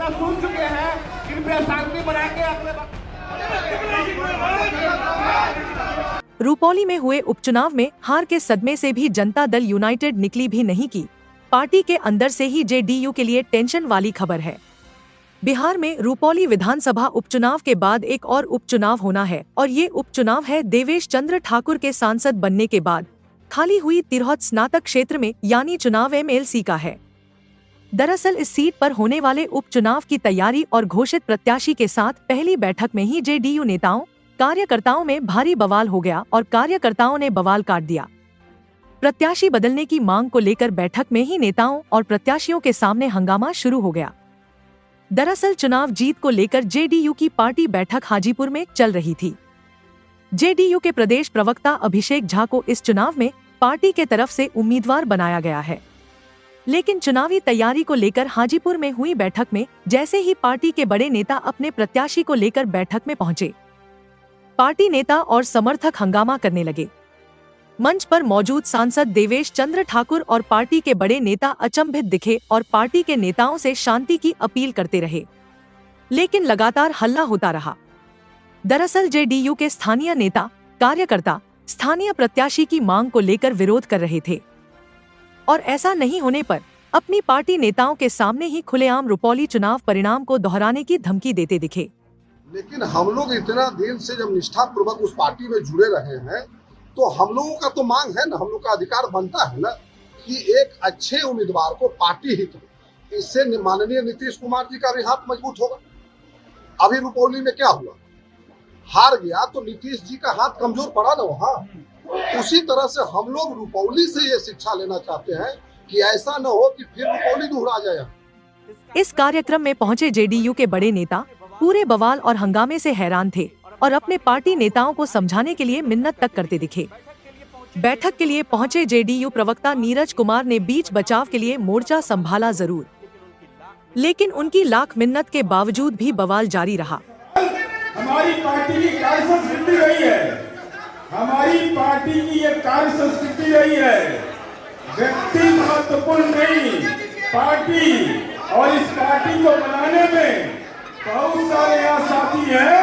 नेता सुन चुके हैं, कृपया शांति बना के अगले रुपौली में हुए उपचुनाव में हार के सदमे से भी जनता दल यूनाइटेड निकली भी नहीं की। पार्टी के अंदर से ही जेडीयू के लिए टेंशन वाली खबर है। बिहार में रुपौली विधानसभा उपचुनाव के बाद एक और उपचुनाव होना है और ये उपचुनाव है देवेश चंद्र ठाकुर के सांसद बनने के बाद खाली हुई तिरहुत स्नातक क्षेत्र में, यानी चुनाव एमएलसी का है। दरअसल इस सीट पर होने वाले उपचुनाव की तैयारी और घोषित प्रत्याशी के साथ पहली बैठक में ही जेडीयू नेताओं कार्यकर्ताओं में भारी बवाल हो गया और कार्यकर्ताओं ने बवाल काट दिया। प्रत्याशी बदलने की मांग को लेकर बैठक में ही नेताओं और प्रत्याशियों के सामने हंगामा शुरू हो गया। दरअसल चुनाव जीत को लेकर जेडीयू की पार्टी बैठक हाजीपुर में चल रही थी। जेडीयू के प्रदेश प्रवक्ता अभिषेक झा को इस चुनाव में पार्टी के तरफ से उम्मीदवार बनाया गया है, लेकिन चुनावी तैयारी को लेकर हाजीपुर में हुई बैठक में जैसे ही पार्टी के बड़े नेता अपने प्रत्याशी को लेकर बैठक में पहुंचे, पार्टी नेता और समर्थक हंगामा करने लगे। मंच पर मौजूद सांसद देवेश चंद्र ठाकुर और पार्टी के बड़े नेता अचंभित दिखे और पार्टी के नेताओं से शांति की अपील करते रहे, लेकिन लगातार हल्ला होता रहा। दरअसल जेडीयू के स्थानीय नेता कार्यकर्ता स्थानीय प्रत्याशी की मांग को लेकर विरोध कर रहे थे और ऐसा नहीं होने पर अपनी पार्टी नेताओं के सामने ही खुलेआम रुपौली चुनाव परिणाम को दोहराने की धमकी देते दिखे। लेकिन हम लोग इतना दिन से जब निष्ठापूर्वक उस पार्टी में जुड़े रहे हैं, तो हम लोगों का तो मांग है ना, हम लोग का अधिकार बनता है ना कि एक अच्छे उम्मीदवार को पार्टी हित में, इससे माननीय नीतीश कुमार जी का भी हाथ मजबूत होगा। अभी रुपौली में क्या हुआ, हार गया तो नीतीश जी का हाथ कमजोर पड़ा ना वहाँ। उसी तरह से हम लोग रुपौली से ये शिक्षा लेना चाहते हैं कि ऐसा न हो कि फिर रुपौली दोहरा जाए। इस कार्यक्रम में पहुंचे जेडीयू के बड़े नेता पूरे बवाल और हंगामे से हैरान थे और अपने पार्टी नेताओं को समझाने के लिए मिन्नत तक करते दिखे। बैठक के लिए पहुंचे जेडीयू प्रवक्ता नीरज कुमार ने बीच बचाव के लिए मोर्चा संभाला जरूर, लेकिन उनकी लाख मिन्नत के बावजूद भी बवाल जारी रहा। हमारी पार्टी की कार्य संस्कृति रही है, हमारी पार्टी की ये कार्य संस्कृति रही है, व्यक्ति महत्वपूर्ण नहीं, पार्टी। और इस पार्टी को बनाने में बहुत सारे यहाँ साथी हैं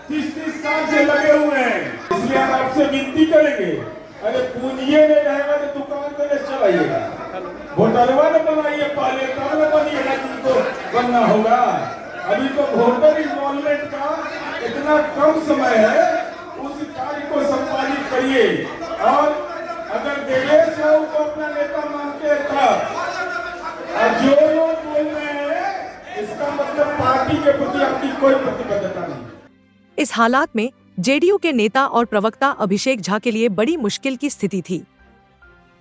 30-30 साल से लगे हुए हैं। इसलिए हम आपसे विनती करेंगे, अरे पूंजिए नहीं रहेगा तो दुकान करने चलाइएगा, होटलवा न बनाइए पहले, तब न बनिएगा जिनको बनना होगा। अभी तो वोटर इन्वॉल्वमेंट का इतना कम समय है, उस कार्य को संपादित करिए। और अगर देवेश राव को अपना नेता मानते हैं तब, और जो लोग बोल रहे हैं इसका मतलब पार्टी के प्रति अपनी कोई प्रतिबद्धता नहीं। इस हालात में जेडीयू के नेता और प्रवक्ता अभिषेक झा के लिए बड़ी मुश्किल की स्थिति थी।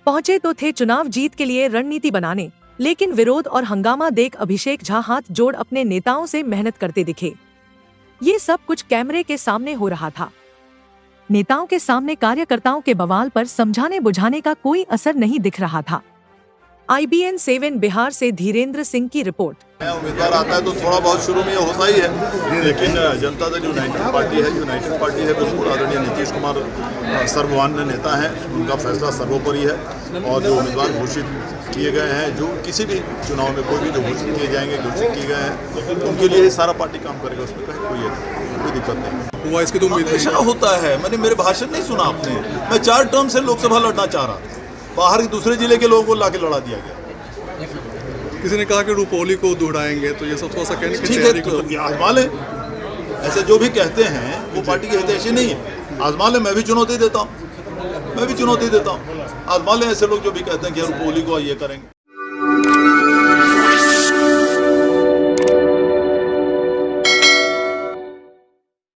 पहुंचे तो थे चुनाव जीत के लिए रणनीति बनाने, लेकिन विरोध और हंगामा देख अभिषेक झा हाथ जोड़ अपने नेताओं से मेहनत करते दिखे। ये सब कुछ कैमरे के सामने हो रहा था। नेताओं के सामने कार्यकर्ताओं के बवाल पर समझाने बुझाने का कोई असर नहीं दिख रहा था। IBN 7 बिहार से धीरेन्द्र सिंह की रिपोर्ट। उम्मीदवार आता है तो थोड़ा बहुत शुरू में ये होता ही है, लेकिन जनता दल यूनाइटेड पार्टी है बिल्कुल आदरणीय नीतीश कुमार सर्वमान्य नेता हैं, उनका फैसला सर्वोपरि है। और जो उम्मीदवार घोषित किए गए हैं, जो किसी भी चुनाव में कोई भी जो घोषित किए जाएंगे, घोषित किए गए हैं, तो उनके लिए सारा पार्टी काम करेगा, उसमें कहीं कोई दिक्कत नहीं हुआ। इसकी तो हमेशा होता है। मैंने मेरे भाषण नहीं सुना आपने, मैं 4 टर्म से लोकसभा लड़ना चाह रहा था, बाहर के दूसरे जिले के लोगों को लाके लड़ा दिया गया। किसी ने कहा कि रुपौली को दोहराएंगे, तो ये सब थोड़ा सा कहने की ठीक है, तो आजमा लें। ऐसे जो भी कहते हैं वो पार्टी के हितैषी नहीं है। आजमा लें, मैं भी चुनौती देता हूँ, आजमा लें ऐसे लोग जो भी कहते हैं कि रुपौली को ये करेंगे।